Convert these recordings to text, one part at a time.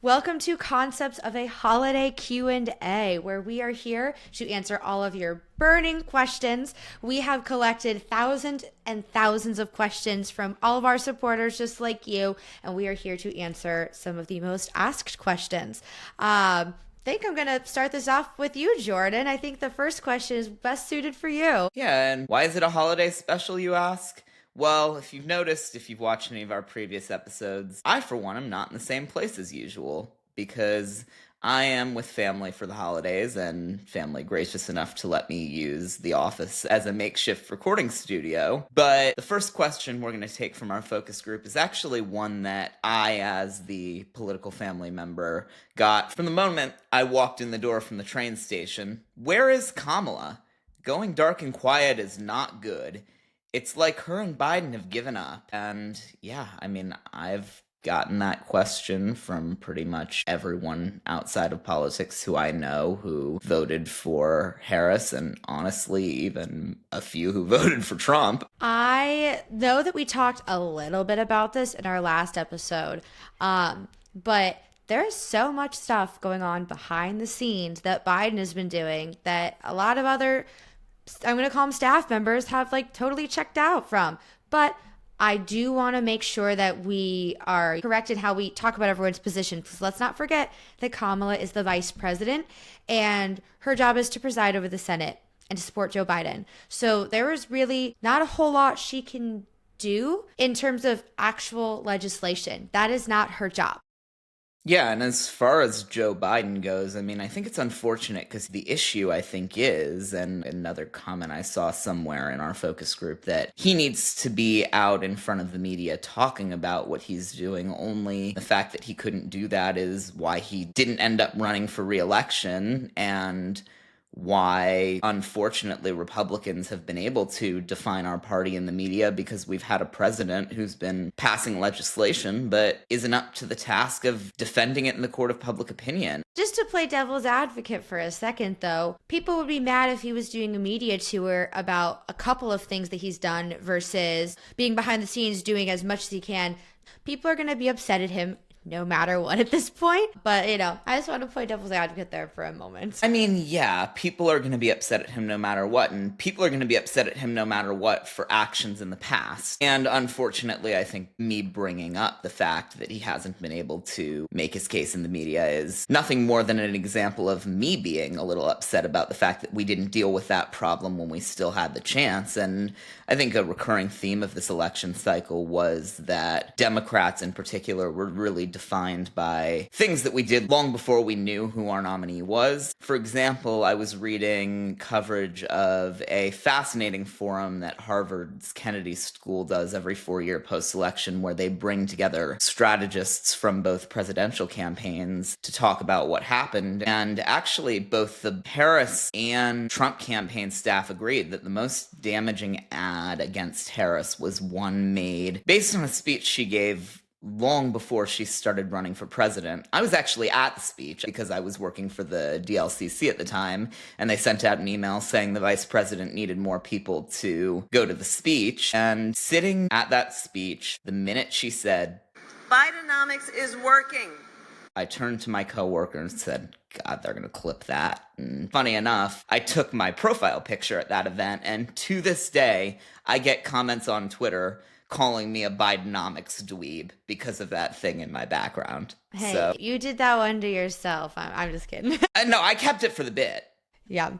Welcome to Concepts of a Holiday Q&A, where we are here to answer all of your burning questions. We have collected thousands and thousands of questions from all of our supporters just like you, and we are here to answer some of the most asked questions. I think I'm going to start this off with you, Jordan. I think the first question is best suited for you. Yeah, and why is it a holiday special, you ask? Well, if you've noticed, if you've watched any of our previous episodes, I, for one, am not in the same place as usual because I am with family for the holidays, and family gracious enough to let me use the office as a makeshift recording studio. But the first question we're going to take from our focus group is actually one that I, as the political family member, got from the moment I walked in the door from the train station. Where is Kamala? Going dark and quiet is not good. It's like her and Biden have given up. And yeah, I mean, I've gotten that question from pretty much everyone outside of politics who I know who voted for Harris, and honestly, even a few who voted for Trump. I know that we talked a little bit about this in our last episode, but there's so much stuff going on behind the scenes that Biden has been doing that a lot of other, I'm going to call them staff members, have like totally checked out from. But I do want to make sure that we are correct in how we talk about everyone's position. Because let's not forget that Kamala is the vice president and her job is to preside over the Senate and to support Joe Biden. So there is really not a whole lot she can do in terms of actual legislation. That is not her job. Yeah, and as far as Joe Biden goes, I mean, I think it's unfortunate because the issue, I think, is, and another comment I saw somewhere in our focus group, that he needs to be out in front of the media talking about what he's doing. Only the fact that he couldn't do that is why he didn't end up running for re-election, and why, unfortunately, Republicans have been able to define our party in the media, because we've had a president who's been passing legislation but isn't up to the task of defending it in the court of public opinion. Just to play devil's advocate for a second, though, people would be mad if he was doing a media tour about a couple of things that he's done versus being behind the scenes doing as much as he can. People are going to be upset at him no matter what at this point. But, I just want to play devil's advocate there for a moment. I mean, yeah, people are going to be upset at him no matter what, and people are going to be upset at him no matter what for actions in the past. And unfortunately, I think me bringing up the fact that he hasn't been able to make his case in the media is nothing more than an example of me being a little upset about the fact that we didn't deal with that problem when we still had the chance. And I think a recurring theme of this election cycle was that Democrats in particular were really defined by things that we did long before we knew who our nominee was. For example, I was reading coverage of a fascinating forum that Harvard's Kennedy School does every 4-year post-election, where they bring together strategists from both presidential campaigns to talk about what happened. And actually, both the Harris and Trump campaign staff agreed that the most damaging ad against Harris was one made based on a speech she gave long before she started running for president. I was actually at the speech because I was working for the DLCC at the time, and they sent out an email saying the vice president needed more people to go to the speech. And sitting at that speech, the minute she said, "Bidenomics is working," I turned to my coworker and said, God, they're going to clip that. And funny enough, I took my profile picture at that event, and to this day, I get comments on Twitter calling me a Bidenomics dweeb because of that thing in my background. Hey, you did that one to yourself. I'm just kidding. No, I kept it for the bit. Yeah.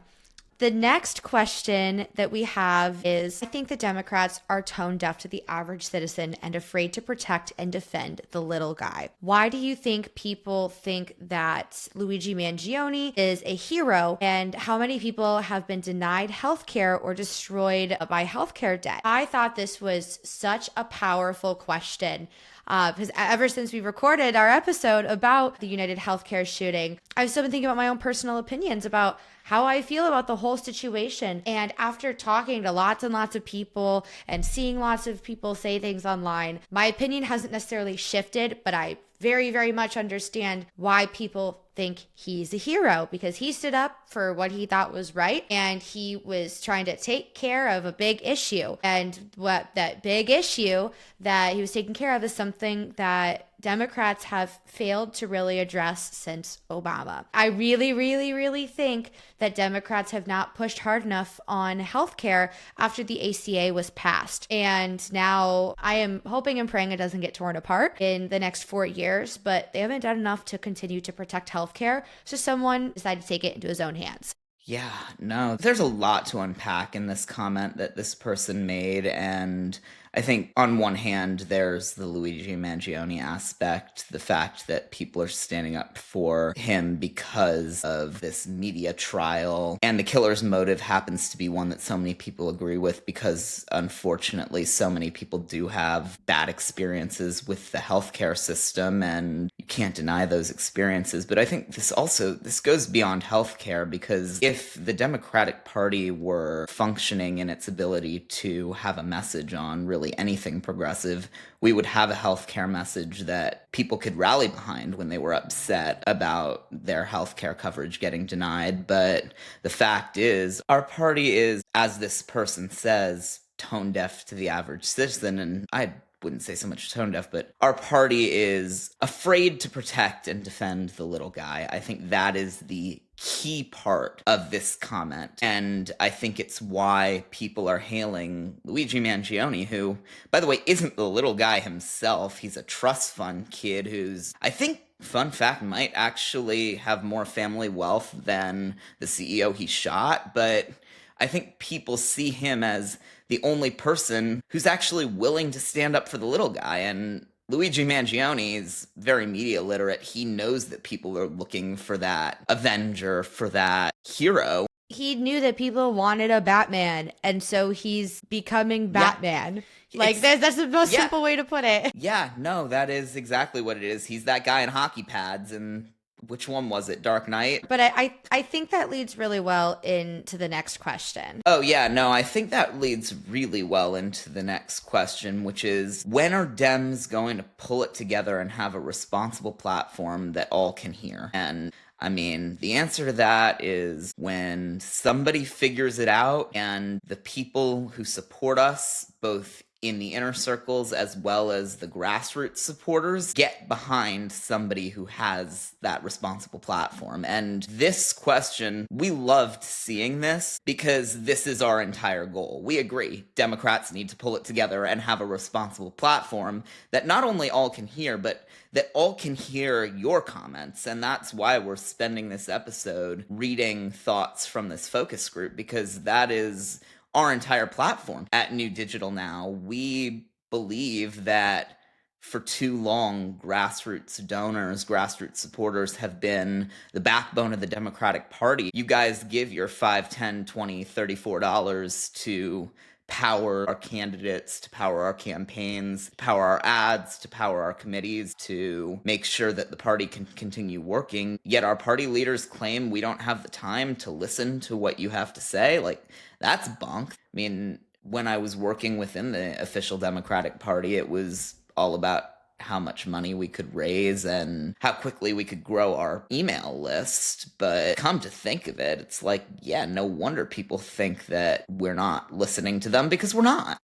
The next question that we have is, I think the Democrats are tone deaf to the average citizen and afraid to protect and defend the little guy. Why do you think people think that Luigi Mangione is a hero, and how many people have been denied healthcare or destroyed by healthcare debt? I thought this was such a powerful question. Because ever since we recorded our episode about the United Healthcare shooting, I've still been thinking about my own personal opinions about how I feel about the whole situation. And after talking to lots and lots of people and seeing lots of people say things online, my opinion hasn't necessarily shifted, but I very, very much understand why people think he's a hero, because he stood up for what he thought was right, and he was trying to take care of a big issue. And what that big issue that he was taking care of is something that Democrats have failed to really address since Obama. I really, really, really think that Democrats have not pushed hard enough on healthcare after the ACA was passed. And now I am hoping and praying it doesn't get torn apart in the next 4 years, but they haven't done enough to continue to protect healthcare. So someone decided to take it into his own hands. Yeah, no, there's a lot to unpack in this comment that this person made. And I think on one hand, there's the Luigi Mangione aspect, the fact that people are standing up for him because of this media trial. And the killer's motive happens to be one that so many people agree with because, unfortunately, so many people do have bad experiences with the healthcare system, and you can't deny those experiences. But I think this goes beyond healthcare, because if the Democratic Party were functioning in its ability to have a message on really anything progressive, we would have a healthcare message that people could rally behind when they were upset about their healthcare coverage getting denied. But the fact is, our party is, as this person says, tone deaf to the average citizen. And I wouldn't say so much tone deaf, but our party is afraid to protect and defend the little guy. I think that is the key part of this comment. And I think it's why people are hailing Luigi Mangione, who, by the way, isn't the little guy himself. He's a trust fund kid who's, I think, fun fact, might actually have more family wealth than the CEO he shot. But I think people see him as the only person who's actually willing to stand up for the little guy. And Luigi Mangione is very media literate. He knows that people are looking for that avenger, for that hero. He knew that people wanted a Batman, and so he's becoming Batman. Yeah. That's the most simple way to put it. Yeah, no, that is exactly what it is. He's that guy in hockey pads, and which one was it? Dark Knight? But I think that leads really well into the next question. Oh, yeah, no, I think that leads really well into the next question, which is, when are Dems going to pull it together and have a responsible platform that all can hear? And I mean, the answer to that is when somebody figures it out and the people who support us, both in the inner circles as well as the grassroots supporters, get behind somebody who has that responsible platform. And this question, we loved seeing this because this is our entire goal. We agree Democrats need to pull it together and have a responsible platform that not only all can hear, but that all can hear your comments. And that's why we're spending this episode reading thoughts from this focus group, because that is our entire platform at New Digital Now. We believe that for too long, grassroots donors, grassroots supporters have been the backbone of the Democratic Party. You guys give your $5, $10, $20, $34 to power our candidates, to power our campaigns, to power our ads, to power our committees, to make sure that the party can continue working. Yet our party leaders claim we don't have the time to listen to what you have to say. Like, that's bunk. I mean, when I was working within the official Democratic Party, it was all about how much money we could raise and how quickly we could grow our email list. But come to think of it, it's like, yeah, no wonder people think that we're not listening to them, because we're not.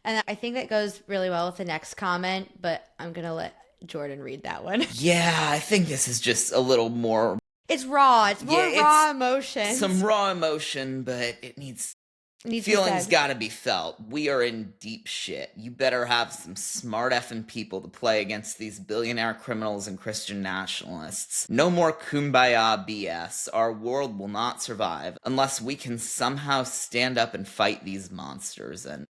And I think that goes really well with the next comment, but I'm going to let Jordan read that one. Yeah, I think this is just a little more... It's raw. It's more raw emotion. Some raw emotion, but it needs feelings gotta be felt. We are in deep shit. You better have some smart effing people to play against these billionaire criminals and Christian nationalists. No more kumbaya BS. Our world will not survive unless we can somehow stand up and fight these monsters. And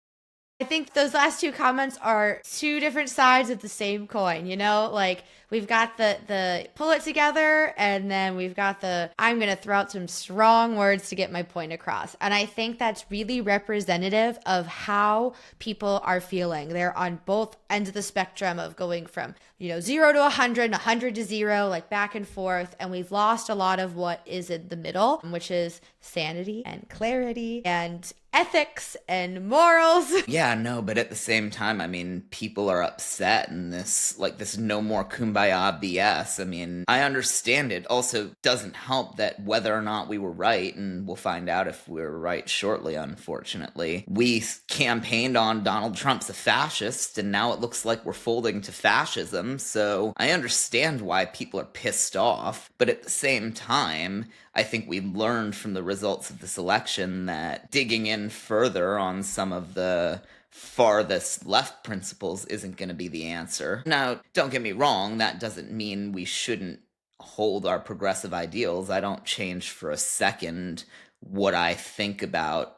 I think those last two comments are two different sides of the same coin, you know? Like, we've got the pull it together, and then we've got the I'm going to throw out some strong words to get my point across. And I think that's really representative of how people are feeling. They're on both ends of the spectrum of going from, 0 to 100 and 100 to 0, like back and forth. And we've lost a lot of what is in the middle, which is sanity and clarity and ethics and morals. Yeah, no, but at the same time, I mean, people are upset, and this no more kumbaya kumbaya BS. I mean, I understand it. Also, doesn't help that whether or not we were right, and we'll find out if we're right shortly, unfortunately, we campaigned on Donald Trump's a fascist, and now it looks like we're folding to fascism. So I understand why people are pissed off. But at the same time, I think we learned from the results of this election that digging in further on some of the farthest left principles isn't going to be the answer. Now, don't get me wrong, that doesn't mean we shouldn't hold our progressive ideals. I don't change for a second what I think about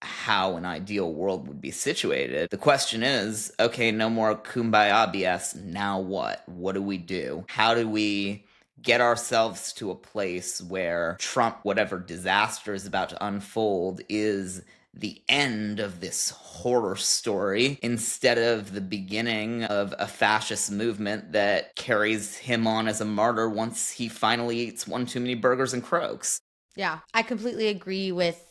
how an ideal world would be situated. The question is, okay, no more kumbaya BS, now what? What do we do? How do we get ourselves to a place where Trump, whatever disaster is about to unfold, is the end of this horror story instead of the beginning of a fascist movement that carries him on as a martyr once he finally eats one too many burgers and croaks? Yeah, I completely agree with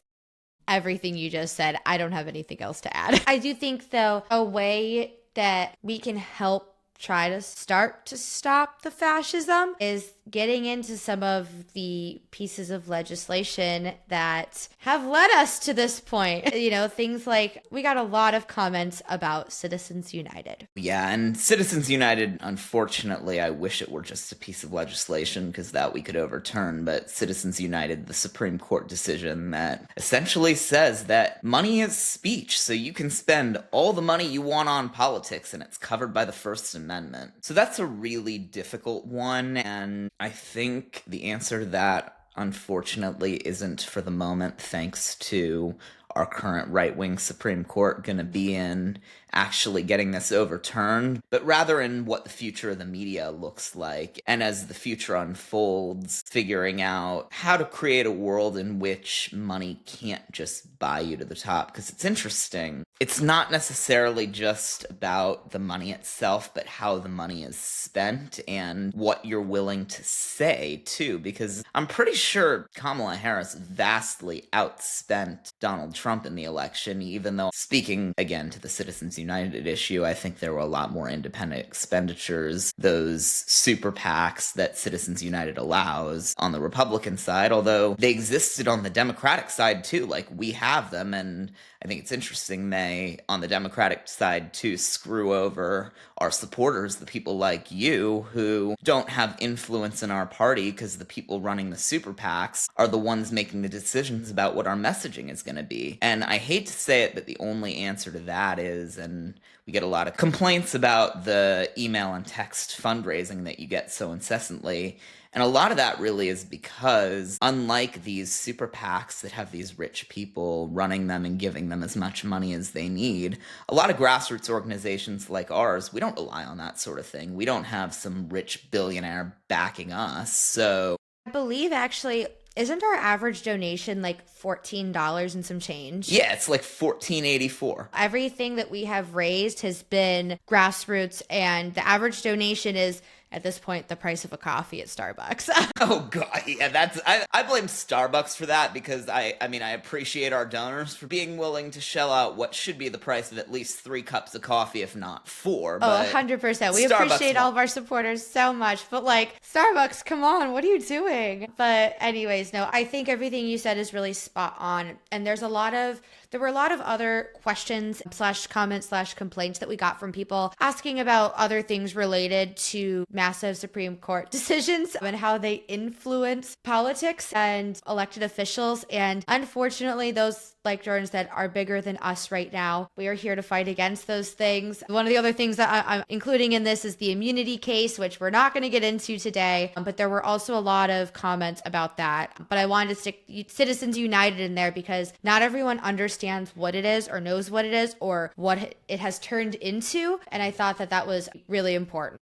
everything you just said. I don't have anything else to add. I do think, though, a way that we can help try to start to stop the fascism is getting into some of the pieces of legislation that have led us to this point. You know, things like we got a lot of comments about Citizens United. Yeah, and Citizens United, unfortunately, I wish it were just a piece of legislation because that we could overturn, but Citizens United, the Supreme Court decision that essentially says that money is speech, so you can spend all the money you want on politics and it's covered by the First Amendment. So that's a really difficult one, and I think the answer to that, unfortunately, isn't for the moment, thanks to our current right-wing Supreme Court, going to be in actually getting this overturned, but rather in what the future of the media looks like. And as the future unfolds, figuring out how to create a world in which money can't just buy you to the top. Because it's interesting. It's not necessarily just about the money itself, but how the money is spent and what you're willing to say, too. Because I'm pretty sure Kamala Harris vastly outspent Donald Trump in the election, even though, speaking again to the Citizens United issue, I think there were a lot more independent expenditures, those super PACs that Citizens United allows on the Republican side, although they existed on the Democratic side too, like we have them, and I think it's interesting they, on the Democratic side too, screw over our supporters, the people like you who don't have influence in our party because the people running the super PACs are the ones making the decisions about what our messaging is going to be. And I hate to say it, but the only answer to that is, and we get a lot of complaints about the email and text fundraising that you get so incessantly. And a lot of that really is because, unlike these super PACs that have these rich people running them and giving them as much money as they need, a lot of grassroots organizations like ours, we don't rely on that sort of thing. We don't have some rich billionaire backing us. So I believe, actually, isn't our average donation like $14 and some change? yeah, it's like $14.84. Everything that we have raised has been grassroots, and the average donation is, at this point, the price of a coffee at Starbucks. Oh god, yeah, I blame Starbucks for that because I appreciate our donors for being willing to shell out what should be the price of at least 3 cups of coffee, if not 4. But 100%. We appreciate all of our supporters so much. But like, Starbucks, come on, what are you doing? But anyways, no, I think everything you said is really spot on. And there were a lot of other questions / comments / complaints that we got from people asking about other things related to massive Supreme Court decisions and how they influence politics and elected officials. And unfortunately, those, like Jordan said, are bigger than us right now. We are here to fight against those things. One of the other things that I'm including in this is the immunity case, which we're not going to get into today, but there were also a lot of comments about that. But I wanted to stick Citizens United in there because not everyone understands what it is or knows what it is or what it has turned into. And I thought that that was really important.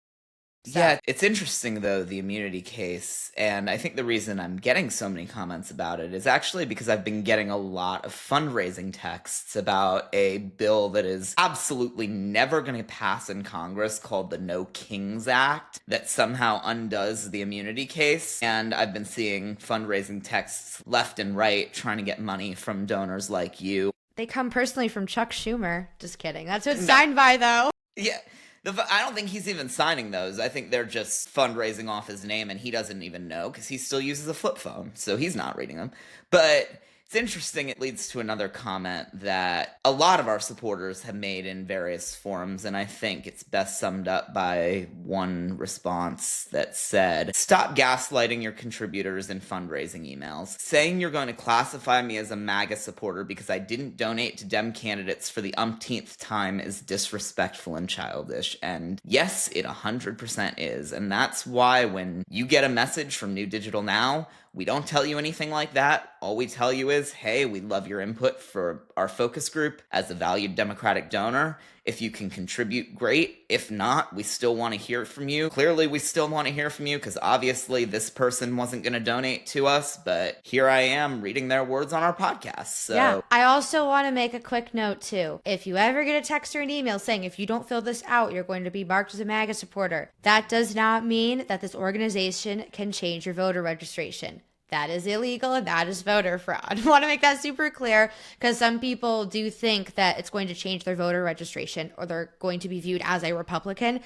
So. Yeah, it's interesting, though, the immunity case, and I think the reason I'm getting so many comments about it is actually because I've been getting a lot of fundraising texts about a bill that is absolutely never going to pass in Congress called the No Kings Act that somehow undoes the immunity case, and I've been seeing fundraising texts left and right trying to get money from donors like you. They come personally from Chuck Schumer. Just kidding. That's what it's signed by, though. Yeah. I don't think he's even signing those. I think they're just fundraising off his name, and he doesn't even know because he still uses a flip phone, so he's not reading them. But it's interesting. It leads to another comment that a lot of our supporters have made in various forums, and I think it's best summed up by one response that said, "Stop gaslighting your contributors in fundraising emails. Saying you're going to classify me as a MAGA supporter because I didn't donate to Dem candidates for the umpteenth time is disrespectful and childish." And yes, it 100% is. And that's why when you get a message from New Digital Now, we don't tell you anything like that. All we tell you is, hey, we love your input for our focus group as a valued Democratic donor. If you can contribute, great. If not, we still want to hear from you. Clearly, we still want to hear from you because obviously this person wasn't going to donate to us, but here I am reading their words on our podcast. So yeah, I also want to make a quick note too. If you ever get a text or an email saying if you don't fill this out, you're going to be marked as a MAGA supporter, that does not mean that this organization can change your voter registration. That is illegal and that is voter fraud. I want to make that super clear because some people do think that it's going to change their voter registration or they're going to be viewed as a Republican.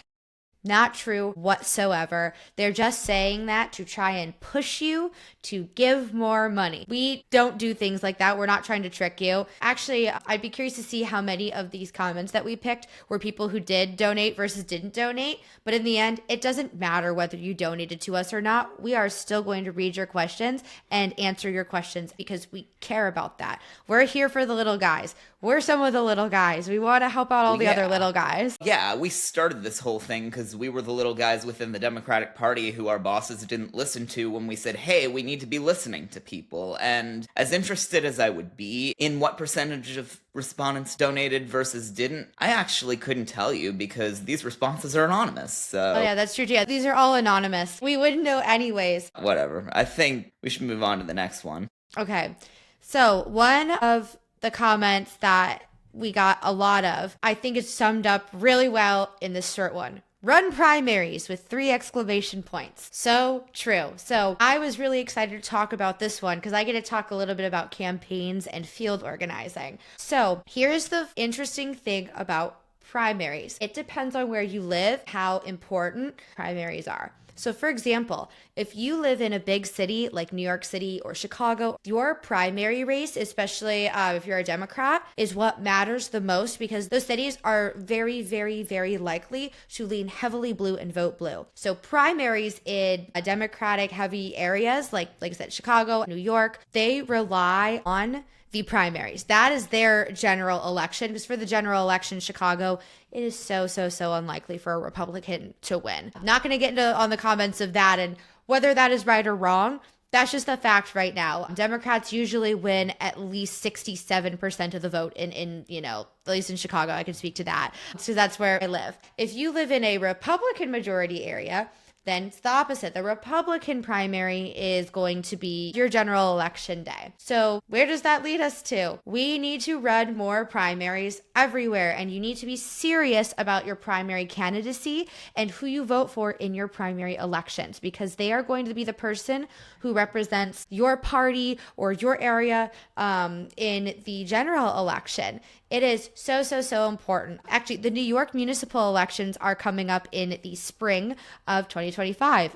Not true whatsoever. They're just saying that to try and push you to give more money. We don't do things like that. We're not trying to trick you. Actually, I'd be curious to see how many of these comments that we picked were people who did donate versus didn't donate. But in the end, it doesn't matter whether you donated to us or not. We are still going to read your questions and answer your questions because we care about that. We're here for the little guys. We're some of the little guys. We want to help out all the other little guys. Yeah, we started this whole thing because we were the little guys within the Democratic Party who our bosses didn't listen to when we said, hey, we need to be listening to people. And as interested as I would be in what percentage of respondents donated versus didn't, I actually couldn't tell you because these responses are anonymous. So oh yeah, that's true. Yeah, these are all anonymous. We wouldn't know anyways. Whatever. I think we should move on to the next one. Okay. So one of the comments that we got a lot of, I think it's summed up really well in this short one. Run primaries with 3 exclamation points. So true. So I was really excited to talk about this one because I get to talk a little bit about campaigns and field organizing. So here's the interesting thing about primaries. It depends on where you live, how important primaries are. So for example, if you live in a big city like New York City or Chicago, your primary race, especially if you're a Democrat, is what matters the most because those cities are very, very, very likely to lean heavily blue and vote blue. So primaries in Democratic heavy areas like I said, Chicago, New York, they rely on the primaries. That is their general election because for the general election in Chicago, it is so unlikely for a Republican to win. I'm not going to get into on the comments of that and whether that is right or wrong. That's just the fact right now. Democrats usually win at least 67% of the vote in at least in Chicago. I can speak to that because that's where I live. If you live in a Republican majority area, then it's the opposite. The Republican primary is going to be your general election day. So where does that lead us to? We need to run more primaries everywhere, and you need to be serious about your primary candidacy and who you vote for in your primary elections because they are going to be the person who represents your party or your area in the general election. It is so important. Actually, the New York municipal elections are coming up in the spring of 2025.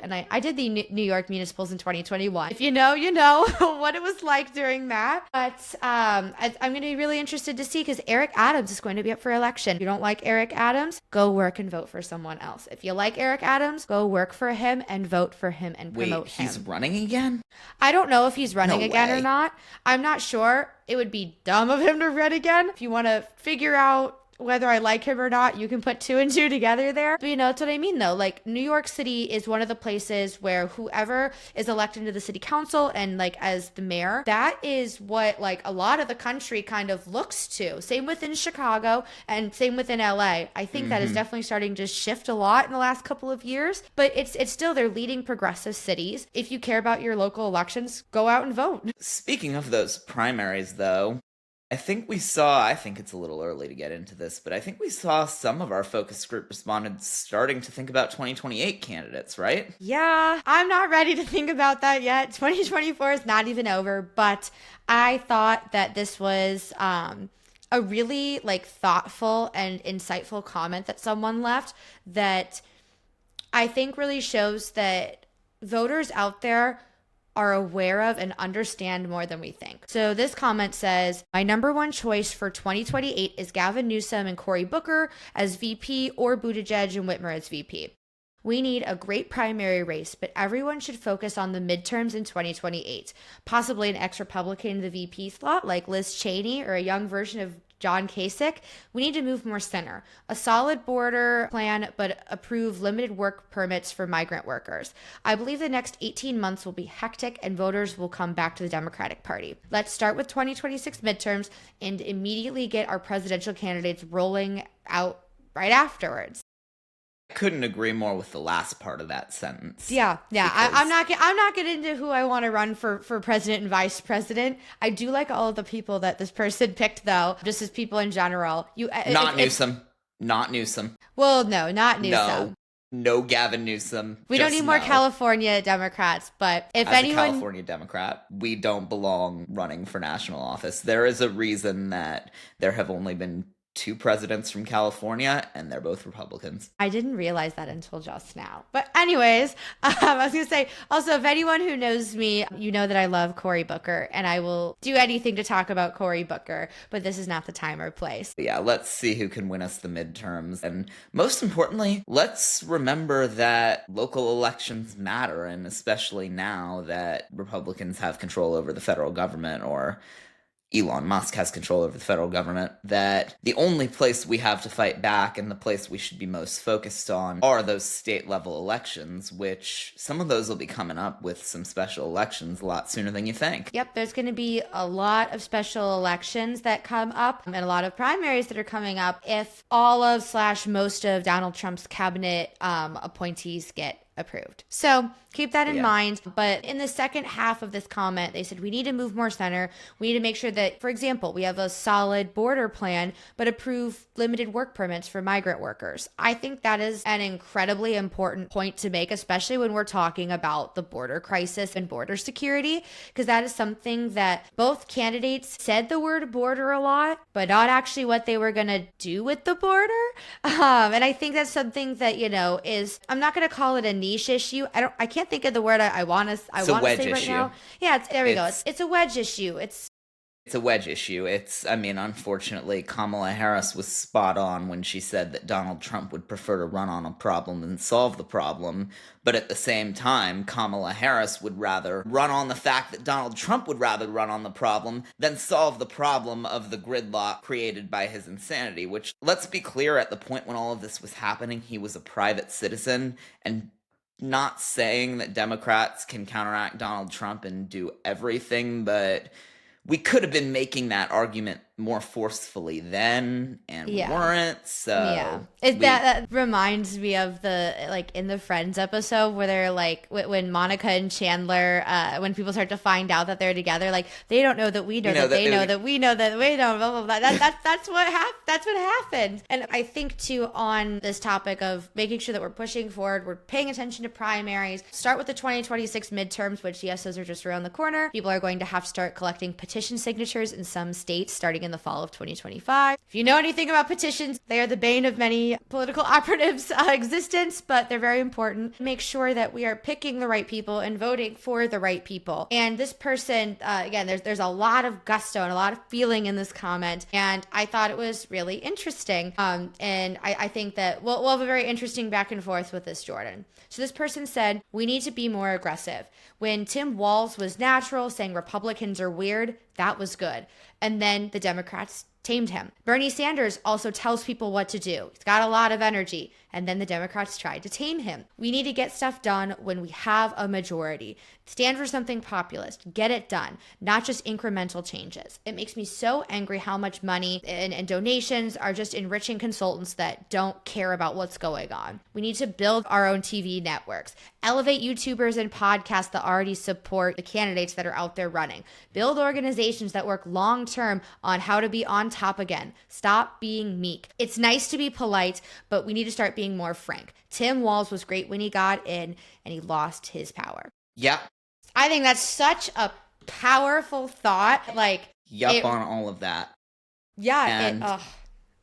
And I did the New York municipals in 2021. If you know, you know what it was like during that. But I'm going to be really interested to see because Eric Adams is going to be up for election. If you don't like Eric Adams, go work and vote for someone else. If you like Eric Adams, go work for him and vote for him and promote him. He's running again? I don't know if he's running No again way. or not. I'm not sure. It would be dumb of him to run again. If you want to figure out whether I like him or not, you can put 2 and 2 together there. But that's what I mean though. Like New York City is one of the places where whoever is elected to the city council and as the mayor, that is what a lot of the country kind of looks to. Same within Chicago and same within LA. I think that is definitely starting to shift a lot in the last couple of years, but it's still their leading progressive cities. If you care about your local elections, go out and vote. Speaking of those primaries, though, I think it's a little early to get into this, but I think we saw some of our focus group respondents starting to think about 2028 candidates, right? Yeah, I'm not ready to think about that yet. 2024 is not even over, but I thought that this was a really like thoughtful and insightful comment that someone left that I think really shows that voters out there are aware of and understand more than we think. So this comment says, my number one choice for 2028 is Gavin Newsom and Cory Booker as VP or Buttigieg and Whitmer as VP. We need a great primary race, but everyone should focus on the midterms in 2028. Possibly an ex-Republican in the VP slot like Liz Cheney or a young version of John Kasich. We need to move more center. A solid border plan, but approve limited work permits for migrant workers. I believe the next 18 months will be hectic and voters will come back to the Democratic Party. Let's start with 2026 midterms and immediately get our presidential candidates rolling out right afterwards. Couldn't agree more with the last part of that sentence. Yeah. I'm not getting into who I want to run for president and vice president. I do like all of the people that this person picked, though, just as people in general. Not Newsom. Well, no, not Newsom. No Gavin Newsom. We don't need more California Democrats, but if As anyone... a California Democrat, we don't belong running for national office. There is a reason that there have only been 2 presidents from California, and they're both Republicans. I didn't realize that until just now. But anyways, I was going to say, also, if anyone who knows me, you know that I love Cory Booker, and I will do anything to talk about Cory Booker, but this is not the time or place. Yeah, let's see who can win us the midterms. And most importantly, let's remember that local elections matter, and especially now that Republicans have control over the federal government, or Elon Musk has control over the federal government, that the only place we have to fight back and the place we should be most focused on are those state level elections, which some of those will be coming up with some special elections a lot sooner than you think. Yep, there's going to be a lot of special elections that come up and a lot of primaries that are coming up if all of / most of Donald Trump's cabinet appointees get approved. So keep that in mind. But in the second half of this comment, they said we need to move more center. We need to make sure that, for example, we have a solid border plan, but approve limited work permits for migrant workers. I think that is an incredibly important point to make, especially when we're talking about the border crisis and border security, because that is something that both candidates said the word border a lot, but not actually what they were going to do with the border. And I think that's something that, is, I'm not going to call it a niche issue. I can't think of the word I want to say right now. Yeah, there we go. It's a wedge issue. It's a wedge issue. Unfortunately, Kamala Harris was spot on when she said that Donald Trump would prefer to run on a problem than solve the problem. But at the same time, Kamala Harris would rather run on the fact that Donald Trump would rather run on the problem than solve the problem of the gridlock created by his insanity, which, let's be clear, at the point when all of this was happening, he was a private citizen, and not saying that Democrats can counteract Donald Trump and do everything, but we could have been making that argument more forcefully then, and we weren't. So that reminds me of the in the Friends episode where they're like, when Monica and Chandler, when people start to find out that they're together, like, they don't know that we know that they know that we know that we know, blah blah blah. That's what happened. And I think too, on this topic of making sure that we're pushing forward, we're paying attention to primaries. Start with the 2026 midterms, which yes, those are just around the corner. People are going to have to start collecting petition signatures in some states starting in the fall of 2025. If you know anything about petitions, they are the bane of many political operatives' existence, but they're very important. Make sure that we are picking the right people and voting for the right people. And this person, again, there's a lot of gusto and a lot of feeling in this comment, and I thought it was really interesting. And I think that we'll have a very interesting back and forth with this, Jordan. So this person said, we need to be more aggressive. When Tim Walz was natural, saying Republicans are weird, that was good. And then the Democrats tamed him. Bernie Sanders also tells people what to do. He's got a lot of energy. And then the Democrats tried to tame him. We need to get stuff done when we have a majority. Stand for something populist. Get it done, not just incremental changes. It makes me so angry how much money and donations are just enriching consultants that don't care about what's going on. We need to build our own TV networks. Elevate YouTubers and podcasts that already support the candidates that are out there running. Build organizations that work long-term on how to be on top again. Stop being meek. It's nice to be polite, but we need to start being more frank. Tim Walz was great when he got in, and he lost his power. Yep. I think that's such a powerful thought. On all of that. Yeah, And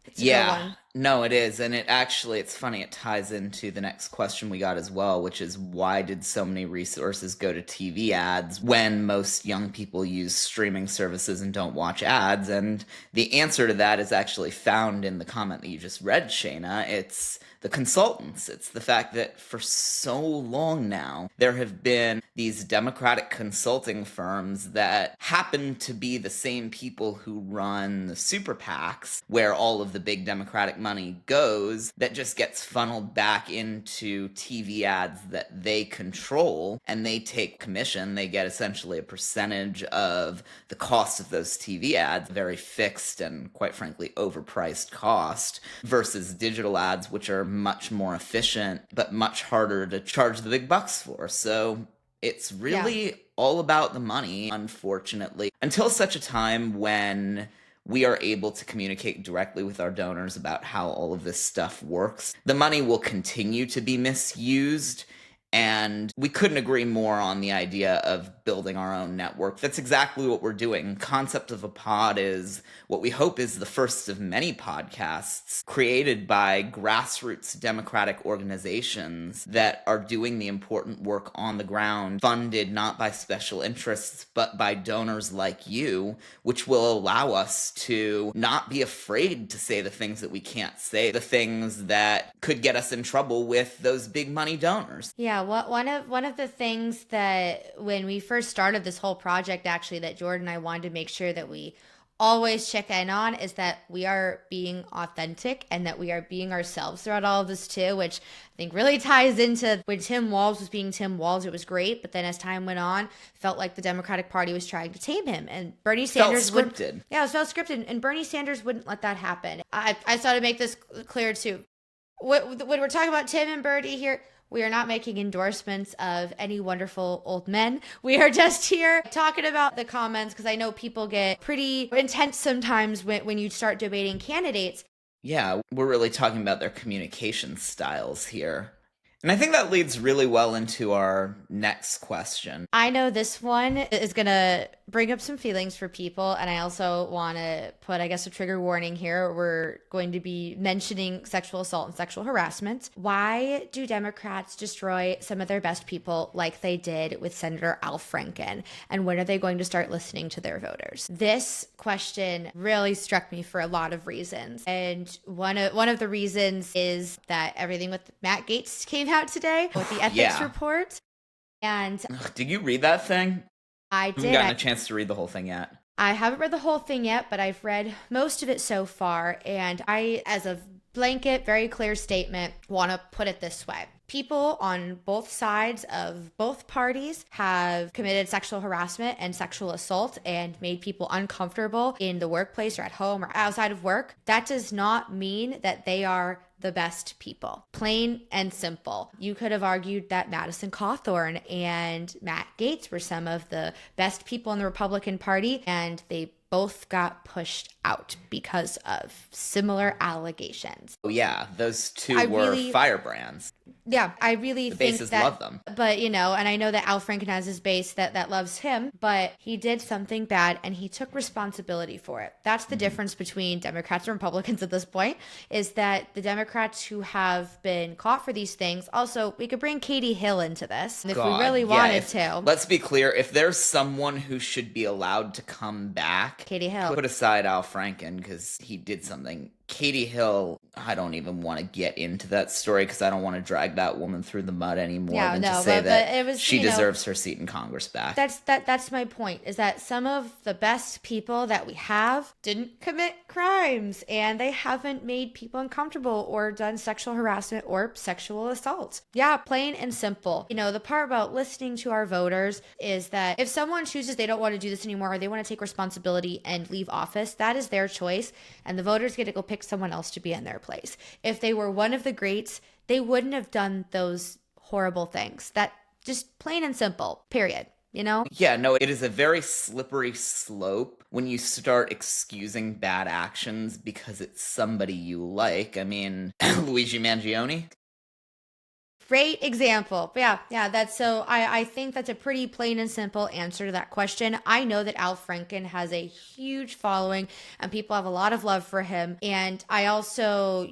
it's a good yeah, one. no, it is. And it's funny, it ties into the next question we got as well, which is why did so many resources go to TV ads when most young people use streaming services and don't watch ads? And the answer to that is actually found in the comment that you just read, Shayna. It's the consultants. It's the fact that for so long now, there have been these Democratic consulting firms that happen to be the same people who run the super PACs, where all of the big Democratic money goes, that just gets funneled back into TV ads that they control, and they take commission. They get essentially a percentage of the cost of those TV ads, very fixed and quite frankly overpriced cost, versus digital ads, which are much more efficient but much harder to charge the big bucks for. So it's really all about the money, unfortunately, until such a time when we are able to communicate directly with our donors about how all of this stuff works. The money will continue to be misused, and we couldn't agree more on the idea of building our own network. That's exactly what we're doing. Concept of a Pod is what we hope is the first of many podcasts created by grassroots democratic organizations that are doing the important work on the ground, funded not by special interests, but by donors like you, which will allow us to not be afraid to say the things that we can't say, the things that could get us in trouble with those big money donors. Yeah, one of the things that when we first started this whole project, actually, that Jordan and I wanted to make sure that we always check in on is that we are being authentic and that we are being ourselves throughout all of this too, which I think really ties into when Tim Walz was being Tim Walz. It was great, but then as time went on, felt like the Democratic Party was trying to tame him, and Bernie Sanders felt scripted. Yeah, it felt scripted, and Bernie Sanders wouldn't let that happen. I started to make this clear too. When we're talking about Tim and Bernie here, we are not making endorsements of any wonderful old men. We are just here talking about the comments, because I know people get pretty intense sometimes when you start debating candidates. Yeah, we're really talking about their communication styles here. And I think that leads really well into our next question. I know this one is going to bring up some feelings for people, and I also want to put, I guess, a trigger warning here. We're going to be mentioning sexual assault and sexual harassment. Why do Democrats destroy some of their best people like they did with Senator Al Franken? And when are they going to start listening to their voters? This question really struck me for a lot of reasons. And one of the reasons is that everything with Matt Gaetz came out today with the ethics report. And did you read that thing? I did. I haven't gotten a chance to read the whole thing yet. I haven't read the whole thing yet, but I've read most of it so far. And I, as a blanket, very clear statement, want to put it this way. People on both sides of both parties have committed sexual harassment and sexual assault and made people uncomfortable in the workplace or at home or outside of work. That does not mean that they are the best people. Plain and simple. You could have argued that Madison Cawthorn and Matt Gaetz were some of the best people in the Republican Party, and they both got pushed out because of similar allegations. Oh yeah, those two were firebrands. Yeah, I really think bases that, love them. But, and I know that Al Franken has his base that loves him, but he did something bad and he took responsibility for it. That's the difference between Democrats and Republicans at this point, is that the Democrats who have been caught for these things, also, we could bring Katie Hill into this if we really wanted to. Let's be clear, if there's someone who should be allowed to come back, Katie Hill. Put aside Al Franken because he did something. Katie Hill, I don't even want to get into that story because I don't want to drag that woman through the mud anymore to say that she deserves her seat in Congress back. That's my point, is that some of the best people that we have didn't commit crimes and they haven't made people uncomfortable or done sexual harassment or sexual assault. Yeah, plain and simple. The part about listening to our voters is that if someone chooses they don't want to do this anymore or they want to take responsibility and leave office, that is their choice, and the voters get to go pick someone else to be in their place. If they were one of the greats, they wouldn't have done those horrible things. That just plain and simple, period. Yeah, no, it is a very slippery slope when you start excusing bad actions because it's somebody you like. I mean, Luigi Mangione? Great example. But yeah, that's so I think that's a pretty plain and simple answer to that question. I know that Al Franken has a huge following and people have a lot of love for him. And I also,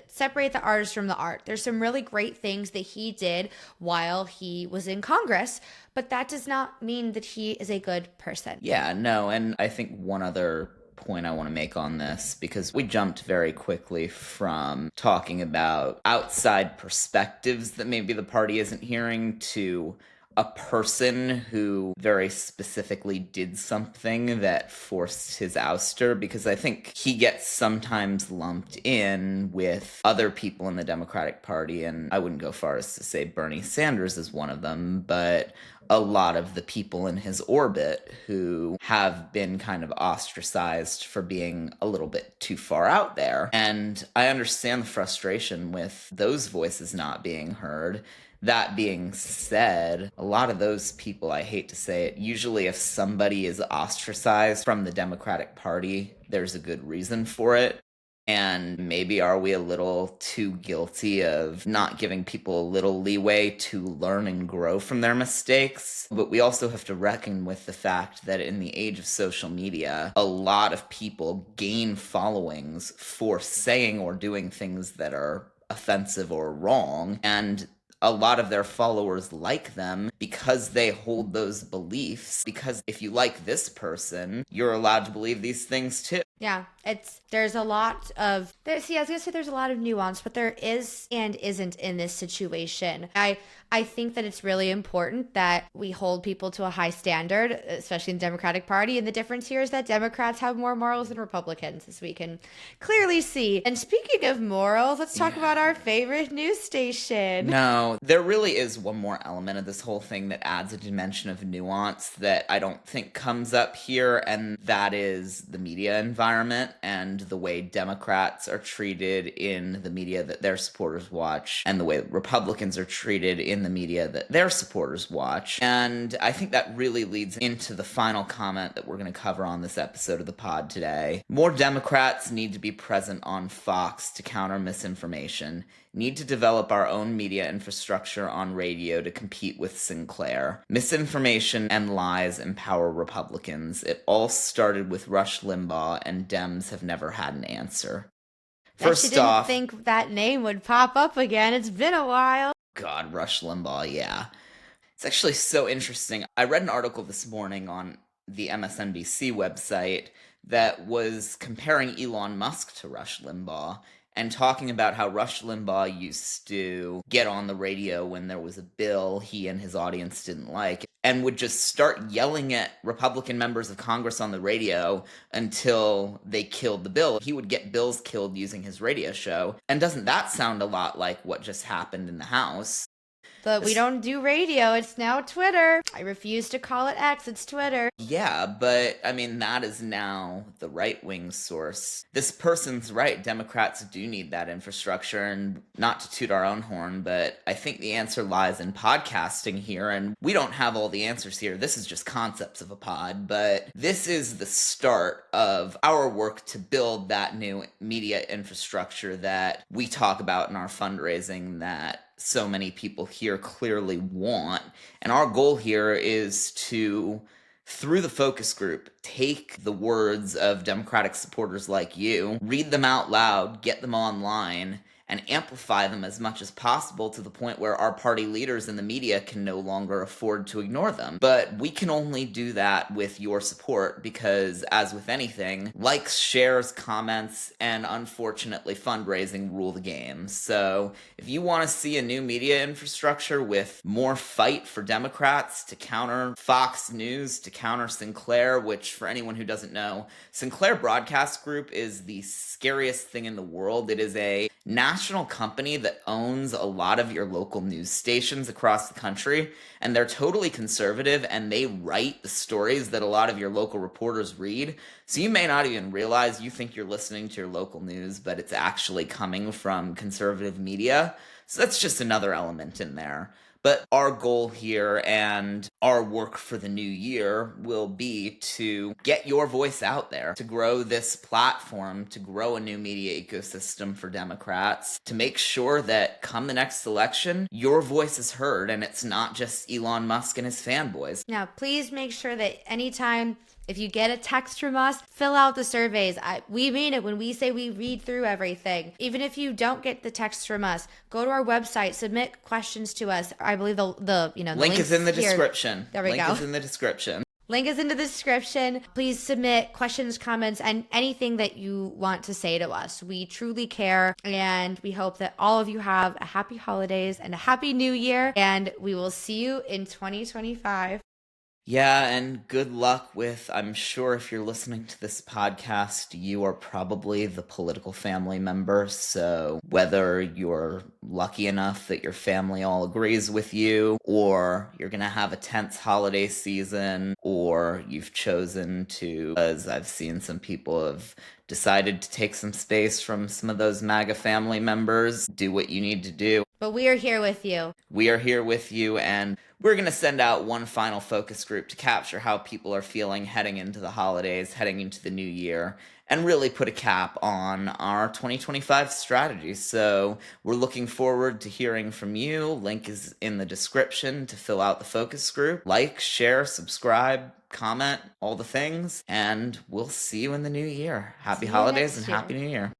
separate the artist from the art. There's some really great things that he did while he was in Congress, but that does not mean that he is a good person. Yeah, no, and I think one other point I want to make on this, because we jumped very quickly from talking about outside perspectives that maybe the party isn't hearing to a person who very specifically did something that forced his ouster, because I think he gets sometimes lumped in with other people in the Democratic Party, and I wouldn't go far as to say Bernie Sanders is one of them, but a lot of the people in his orbit who have been kind of ostracized for being a little bit too far out there. And I understand the frustration with those voices not being heard. That being said, a lot of those people, I hate to say it, usually if somebody is ostracized from the Democratic Party, there's a good reason for it. And maybe are we a little too guilty of not giving people a little leeway to learn and grow from their mistakes? But we also have to reckon with the fact that in the age of social media, a lot of people gain followings for saying or doing things that are offensive or wrong. And a lot of their followers like them because they hold those beliefs. Because if you like this person, you're allowed to believe these things too. Yeah, there's a lot of I was gonna say there's a lot of nuance, but there is and isn't in this situation. I think that it's really important that we hold people to a high standard, especially in the Democratic Party. And the difference here is that Democrats have more morals than Republicans, as we can clearly see. And speaking of morals, let's talk about our favorite news station. No, there really is one more element of this whole thing that adds a dimension of nuance that I don't think comes up here, and that is the media environment and the way Democrats are treated in the media that their supporters watch, and the way Republicans are treated in the media that their supporters watch. And I think that really leads into the final comment that we're going to cover on this episode of the pod today. More Democrats need to be present on Fox to counter misinformation, need to develop our own media infrastructure on radio to compete with Sinclair. Misinformation and lies empower Republicans. It all started with Rush Limbaugh, and Dems have never had an answer. First off, I didn't think that name would pop up again. It's been a while. God, Rush Limbaugh, yeah. It's actually so interesting. I read an article this morning on the MSNBC website that was comparing Elon Musk to Rush Limbaugh and talking about how Rush Limbaugh used to get on the radio when there was a bill he and his audience didn't like and would just start yelling at Republican members of Congress on the radio until they killed the bill. He would get bills killed using his radio show. And doesn't that sound a lot like what just happened in the House? But we don't do radio, it's now Twitter. I refuse to call it X, it's Twitter. Yeah, but I mean, that is now the right-wing source. This person's right, Democrats do need that infrastructure, and not to toot our own horn, but I think the answer lies in podcasting here, and we don't have all the answers here. This is just concepts of a pod, but this is the start of our work to build that new media infrastructure that we talk about in our fundraising that so many people here clearly want. And our goal here is to, through the focus group, take the words of Democratic supporters like you, read them out loud, get them online, and amplify them as much as possible to the point where our party leaders in the media can no longer afford to ignore them. But we can only do that with your support because, as with anything, likes, shares, comments, and unfortunately fundraising rule the game. So if you want to see a new media infrastructure with more fight for Democrats to counter Fox News, to counter Sinclair, which for anyone who doesn't know, Sinclair Broadcast Group is the scariest thing in the world. It is a national company that owns a lot of your local news stations across the country, and they're totally conservative, and they write the stories that a lot of your local reporters read. So you may not even realize you think you're listening to your local news, but it's actually coming from conservative media. So that's just another element in there. But our goal here and our work for the new year will be to get your voice out there, to grow this platform, to grow a new media ecosystem for Democrats, to make sure that come the next election, your voice is heard and it's not just Elon Musk and his fanboys. Now, please make sure that anytime if you get a text from us, fill out the surveys. We mean it when we say we read through everything. Even if you don't get the text from us, go to our website, submit questions to us. I believe the link is in the description. There we go. Link is in the description. Link is in the description. Please submit questions, comments, and anything that you want to say to us. We truly care, and we hope that all of you have a happy holidays and a happy new year, and we will see you in 2025. Yeah, and good luck with, I'm sure if you're listening to this podcast, you are probably the political family member. So whether you're lucky enough that your family all agrees with you, or you're going to have a tense holiday season, or you've chosen to, as I've seen some people have decided to take some space from some of those MAGA family members, do what you need to do. But we are here with you. We are here with you, and we're going to send out one final focus group to capture how people are feeling heading into the holidays, heading into the new year, and really put a cap on our 2025 strategy. So we're looking forward to hearing from you. Link is in the description to fill out the focus group. Like, share, subscribe, comment, all the things, and we'll see you in the new year. Happy holidays and Happy New Year.